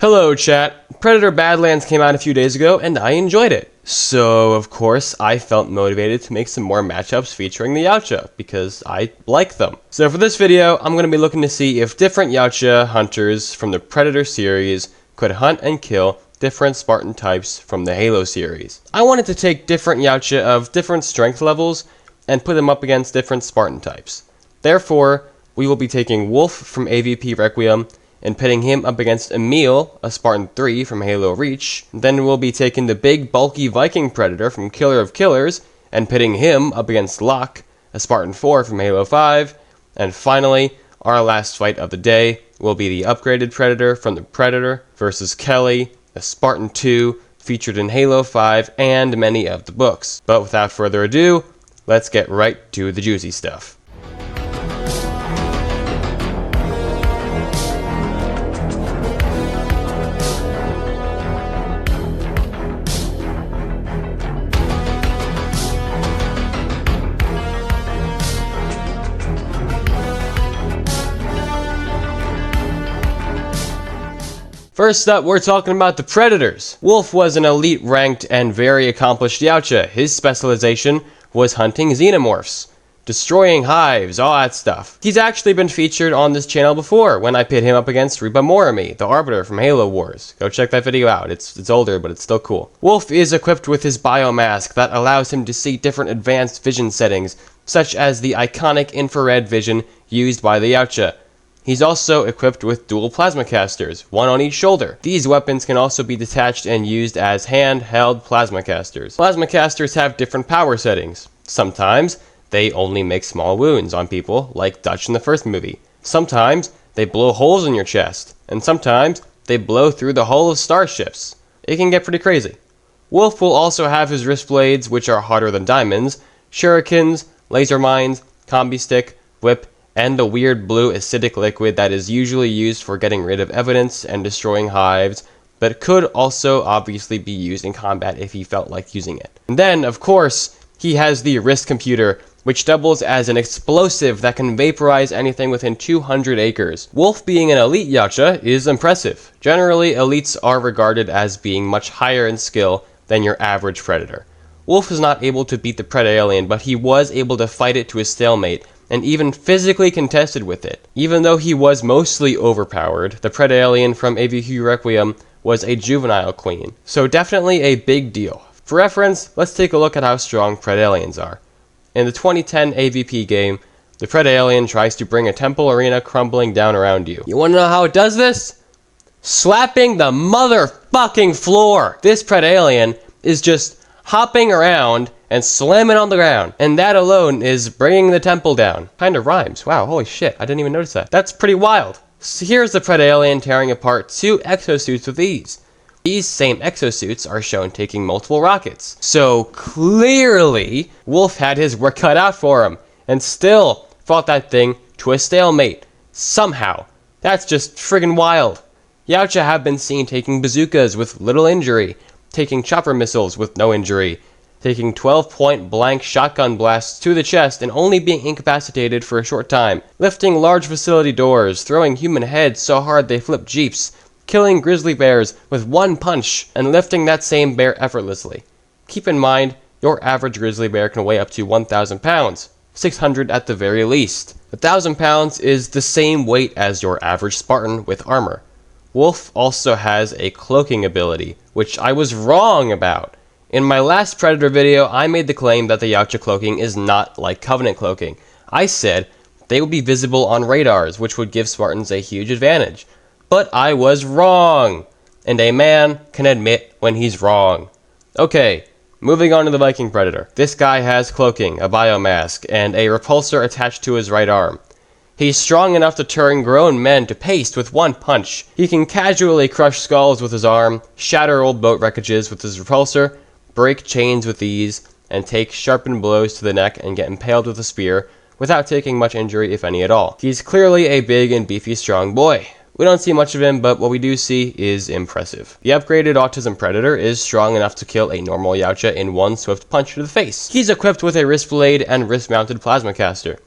Hello chat, Predator Badlands came out a few days ago and I enjoyed it. So of course I felt motivated to make some more matchups featuring the Yautja because I like them. So for this video I'm going to be looking to see if different Yautja hunters from the Predator series could hunt and kill different Spartan types from the Halo series. I wanted to take different Yautja of different strength levels and put them up against different Spartan types. Therefore, we will be taking Wolf from AVP Requiem and pitting him up against Emile, a Spartan 3 from Halo Reach. Then we'll be taking the big bulky Viking Predator from Killer of Killers and pitting him up against Locke, a Spartan 4 from Halo 5. And finally, our last fight of the day will be the upgraded Predator from the Predator versus Kelly, a Spartan 2 featured in Halo 5 and many of the books. But without further ado, let's get right to the juicy stuff. First up, we're talking about the Predators. Wolf was an elite ranked and very accomplished Yautja. His specialization was hunting xenomorphs, destroying hives, all that stuff. He's actually been featured on this channel before when I pit him up against Reba Morami, the Arbiter from Halo Wars. Go check that video out, it's older but it's still cool. Wolf is equipped with his biomask that allows him to see different advanced vision settings, such as the iconic infrared vision used by the Yautja. He's also equipped with dual plasma casters, one on each shoulder. These weapons can also be detached and used as handheld plasma casters. Plasma casters have different power settings. Sometimes they only make small wounds on people, like Dutch in the first movie. Sometimes they blow holes in your chest, and sometimes they blow through the hull of starships. It can get pretty crazy. Wolf will also have his wrist blades, which are hotter than diamonds, shurikens, laser mines, combi stick, whip, and the weird blue acidic liquid that is usually used for getting rid of evidence and destroying hives, but could also obviously be used in combat if he felt like using it. And then, of course, he has the wrist computer, which doubles as an explosive that can vaporize anything within 200 acres. Wolf being an elite Yautja is impressive. Generally, elites are regarded as being much higher in skill than your average Predator. Wolf is not able to beat the Pred-Alien, but he was able to fight it to a stalemate, and even physically contested with it. Even though he was mostly overpowered, the Pred-Alien from AVP Requiem was a juvenile queen, so definitely a big deal. For reference, let's take a look at how strong Pred-Aliens are. In the 2010 AVP game, the Pred-Alien tries to bring a temple arena crumbling down around you. You wanna know how it does this? Slapping the motherfucking floor! This Pred-Alien is just hopping around and slamming on the ground, and that alone is bringing the temple down. Kinda rhymes. Wow, holy shit, I didn't even notice that. That's pretty wild. So here's the Pred-Alien tearing apart 2 exosuits with ease. These same exosuits are shown taking multiple rockets. So clearly, Wolf had his work cut out for him, and still fought that thing to a stalemate. Somehow. That's just friggin' wild. Yautja have been seen taking bazookas with little injury, taking chopper missiles with no injury, taking 12-point blank shotgun blasts to the chest and only being incapacitated for a short time, lifting large facility doors, throwing human heads so hard they flip jeeps, killing grizzly bears with one punch, and lifting that same bear effortlessly. Keep in mind, your average grizzly bear can weigh up to 1,000 pounds, 600 at the very least. 1,000 pounds is the same weight as your average Spartan with armor. Wolf also has a cloaking ability, which I was wrong about. In my last Predator video, I made the claim that the Yautja cloaking is not like Covenant cloaking. I said they would be visible on radars, which would give Spartans a huge advantage. But I was wrong, and a man can admit when he's wrong. Okay, moving on to the Viking Predator. This guy has cloaking, a biomask, and a repulsor attached to his right arm. He's strong enough to turn grown men to paste with one punch. He can casually crush skulls with his arm, shatter old boat wreckages with his repulsor, break chains with ease, and take sharpened blows to the neck and get impaled with a spear without taking much injury, if any at all. He's clearly a big and beefy strong boy. We don't see much of him, but what we do see is impressive. The upgraded Autism Predator is strong enough to kill a normal Yautja in one swift punch to the face. He's equipped with a wrist blade and wrist-mounted plasma caster.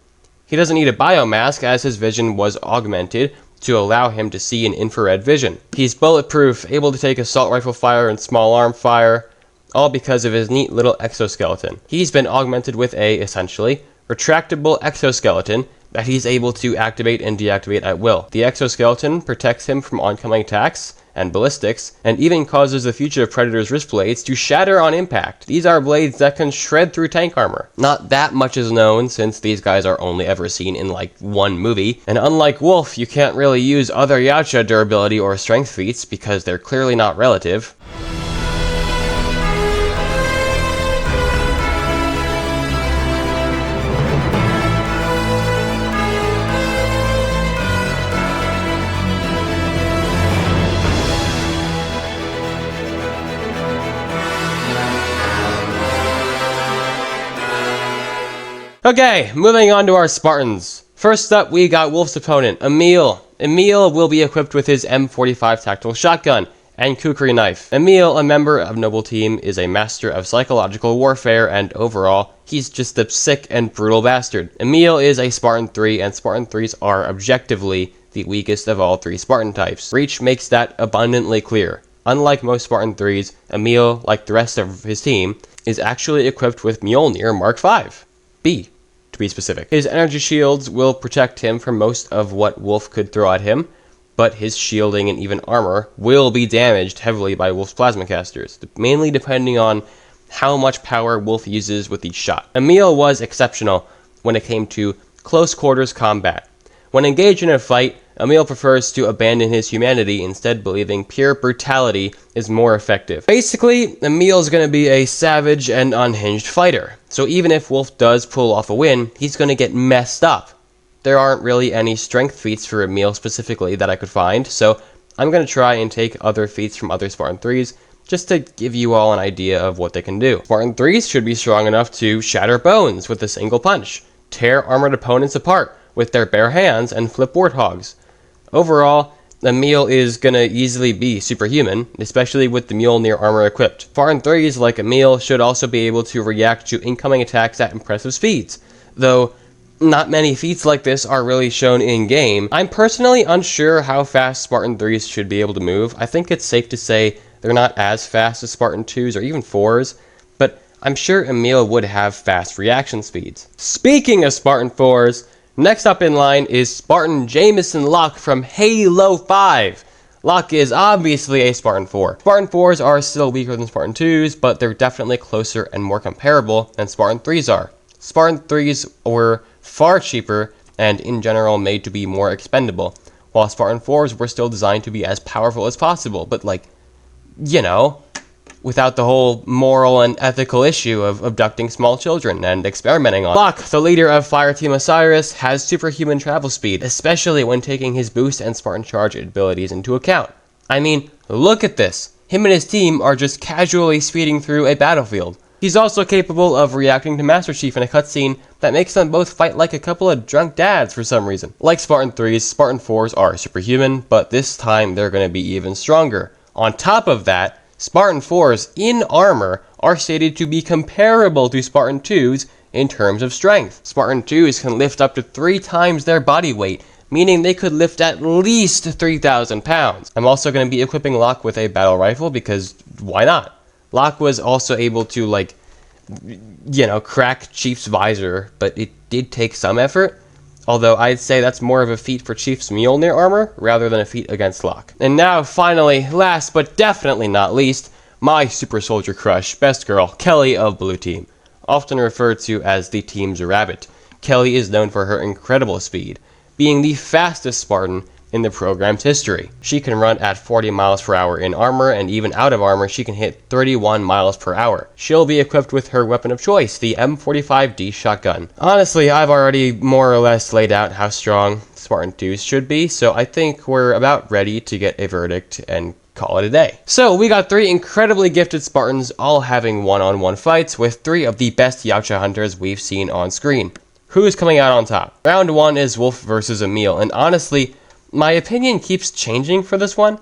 He doesn't need a biomask as his vision was augmented to allow him to see in infrared vision. He's bulletproof, able to take assault rifle fire and small arm fire, all because of his neat little exoskeleton. He's been augmented with a, essentially, retractable exoskeleton that he's able to activate and deactivate at will. The exoskeleton protects him from oncoming attacks and ballistics, and even causes the future Predator's wrist blades to shatter on impact. These are blades that can shred through tank armor. Not that much is known, since these guys are only ever seen in like one movie, and unlike Wolf, you can't really use other Yacha durability or strength feats because they're clearly not relative. Okay, moving on to our Spartans. First up, we got Wolf's opponent, Emile. Emile will be equipped with his M45 tactical shotgun and kukri knife. Emile, a member of Noble Team, is a master of psychological warfare, and overall, he's just a sick and brutal bastard. Emile is a Spartan 3, and Spartan 3s are objectively the weakest of all three Spartan types. Reach makes that abundantly clear. Unlike most Spartan 3s, Emile, like the rest of his team, is actually equipped with Mjolnir Mark V. B, to be specific. His energy shields will protect him from most of what Wolf could throw at him, but his shielding and even armor will be damaged heavily by Wolf's plasma casters, mainly depending on how much power Wolf uses with each shot. Emile was exceptional when it came to close quarters combat. When engaged in a fight, Emile prefers to abandon his humanity, instead believing pure brutality is more effective. Basically, Emile's gonna be a savage and unhinged fighter, so even if Wolf does pull off a win, he's gonna get messed up. There aren't really any strength feats for Emile specifically that I could find, so I'm gonna try and take other feats from other Spartan 3s, just to give you all an idea of what they can do. Spartan 3s should be strong enough to shatter bones with a single punch, tear armored opponents apart with their bare hands, and flip warthogs. Overall, Emile is gonna easily be superhuman, especially with the Mjolnir armor equipped. Spartan 3s like Emile should also be able to react to incoming attacks at impressive speeds, though not many feats like this are really shown in-game. I'm personally unsure how fast Spartan 3s should be able to move. I think it's safe to say they're not as fast as Spartan 2s or even 4s, but I'm sure Emile would have fast reaction speeds. Speaking of Spartan 4s, next up in line is Spartan Jameson Locke from Halo 5. Locke is obviously a Spartan 4. Spartan 4s are still weaker than Spartan 2s, but they're definitely closer and more comparable than Spartan 3s are. Spartan 3s were far cheaper and in general made to be more expendable, while Spartan 4s were still designed to be as powerful as possible, but like, you know, without the whole moral and ethical issue of abducting small children and experimenting on. Locke, the leader of Fireteam Osiris, has superhuman travel speed, especially when taking his boost and Spartan charge abilities into account. I mean, look at this. Him and his team are just casually speeding through a battlefield. He's also capable of reacting to Master Chief in a cutscene that makes them both fight like a couple of drunk dads for some reason. Like Spartan 3s, Spartan 4s are superhuman, but this time they're going to be even stronger. On top of that, Spartan 4s in armor are stated to be comparable to Spartan 2s in terms of strength. Spartan 2s can lift up to 3 times their body weight, meaning they could lift at least 3,000 pounds. I'm also going to be equipping Locke with a battle rifle because why not? Locke was also able to, like, you know, crack Chief's visor, but it did take some effort. Although I'd say that's more of a feat for Chief's Mjolnir armor rather than a feat against Locke. And now, finally, last but definitely not least, my super soldier crush, best girl, Kelly of Blue Team. Often referred to as the team's rabbit, Kelly is known for her incredible speed, being the fastest Spartan in the program's history. She can run at 40 miles per hour in armor, and even out of armor she can hit 31 miles per hour. She'll be equipped with her weapon of choice, the M45D shotgun. Honestly, I've already more or less laid out how strong Spartan 2s should be, so I think we're about ready to get a verdict and call it a day. So we got 3 incredibly gifted Spartans all having one-on-one fights with 3 of the best Yacha hunters we've seen on screen. Who's coming out on top? Round 1 is Wolf versus Emile, and honestly, my opinion keeps changing for this one.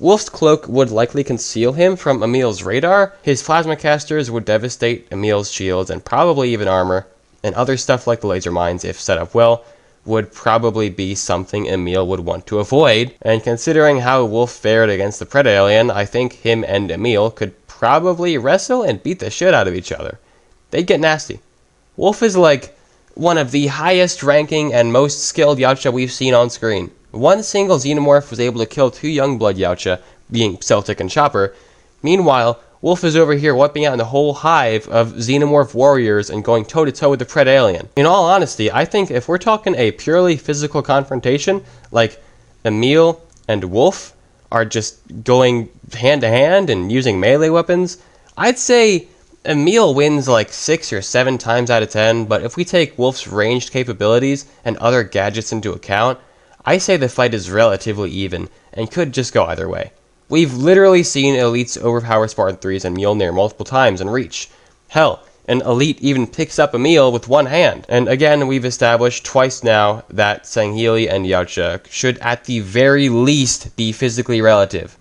Wolf's cloak would likely conceal him from Emile's radar, his plasma casters would devastate Emile's shields and probably even armor, and other stuff like the laser mines if set up well would probably be something Emile would want to avoid, and considering how Wolf fared against the Predalien, I think him and Emile could probably wrestle and beat the shit out of each other. They'd get nasty. Wolf is like one of the highest ranking and most skilled Yautja we've seen on screen. One single Xenomorph was able to kill 2 Youngblood Yautja, being Celtic and Chopper. Meanwhile, Wolf is over here wiping out the whole hive of Xenomorph warriors and going toe-to-toe with the Predalien. In all honesty, I think if we're talking a purely physical confrontation, like Emile and Wolf are just going hand-to-hand and using melee weapons, I'd say Emile wins like 6 or 7 times out of 10, but if we take Wolf's ranged capabilities and other gadgets into account, I say the fight is relatively even and could just go either way. We've literally seen elites overpower Spartan 3s and Mjolnir multiple times in Reach. Hell, an elite even picks up Emile with one hand. And again, we've established twice now that Sangheili and Yautja should at the very least be physically relative.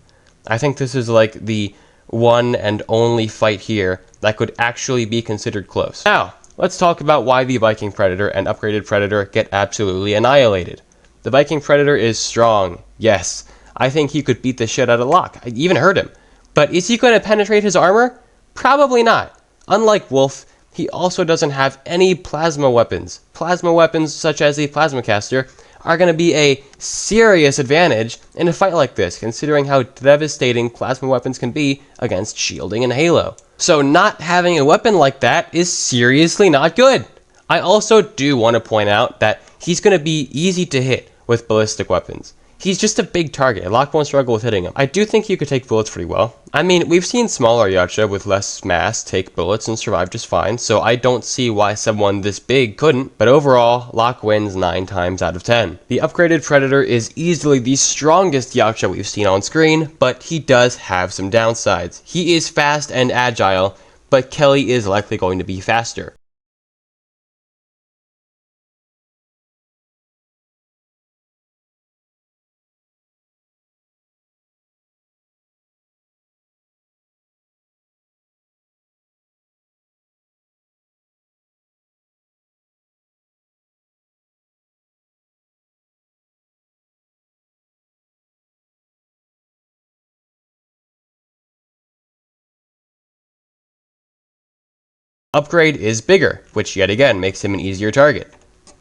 I think this is like the one and only fight here that could actually be considered close. Now, let's talk about why the Viking Predator and upgraded Predator get absolutely annihilated. The Viking Predator is strong, yes. I think he could beat the shit out of Locke. I even heard him. But is he going to penetrate his armor? Probably not. Unlike Wolf, he also doesn't have any plasma weapons. Plasma weapons, such as the Plasma Caster, are going to be a serious advantage in a fight like this, considering how devastating plasma weapons can be against shielding and Halo. So not having a weapon like that is seriously not good. I also do want to point out that he's going to be easy to hit with ballistic weapons. He's just a big target. Locke won't struggle with hitting him. I do think you could take bullets pretty well. I mean, we've seen smaller Yautja with less mass take bullets and survive just fine, so I don't see why someone this big couldn't, but overall, Locke wins 9 times out of 10. The upgraded Predator is easily the strongest Yautja we've seen on screen, but he does have some downsides. He is fast and agile, but Kelly is likely going to be faster. Upgrade is bigger, which yet again makes him an easier target.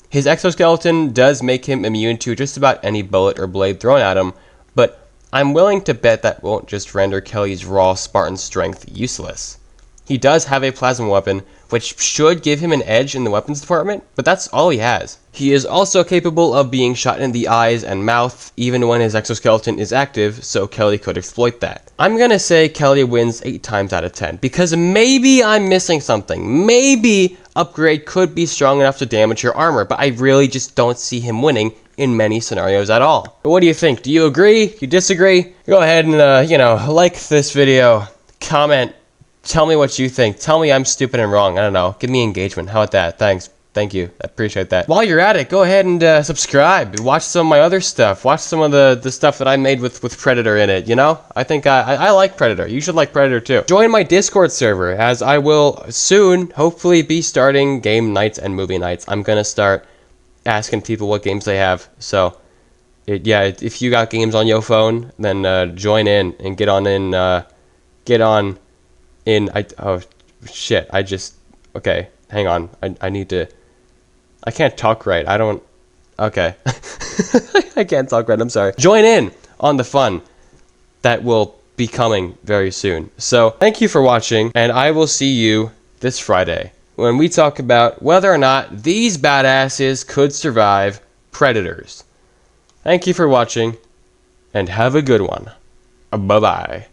His exoskeleton does make him immune to just about any bullet or blade thrown at him, but I'm willing to bet that won't just render Kelly's raw Spartan strength useless. He does have a plasma weapon, which should give him an edge in the weapons department, but that's all he has. He is also capable of being shot in the eyes and mouth, even when his exoskeleton is active, so Kelly could exploit that. I'm gonna say Kelly wins 8 times out of 10, because maybe I'm missing something. Maybe Upgrade could be strong enough to damage your armor, but I really just don't see him winning in many scenarios at all. But what do you think? Do you agree? Do you disagree? Go ahead and, like this video, comment, tell me what you think. Tell me I'm stupid and wrong. I don't know. Give me engagement. How about that? Thanks. Thank you. I appreciate that. While you're at it, go ahead and subscribe. Watch some of my other stuff. Watch some of the stuff that I made with Predator in it, you know? I think I like Predator. You should like Predator too. Join my Discord server, as I will soon, hopefully, be starting game nights and movie nights. I'm going to start asking people what games they have. So, if you got games on your phone, then join in and get on in. Oh shit, okay, hang on, I need to, I can't talk right, okay, I can't talk right, I'm sorry. Join in on the fun that will be coming very soon. So, thank you for watching, and I will see you this Friday, when we talk about whether or not these badasses could survive Predators. Thank you for watching, and have a good one. Bye-bye.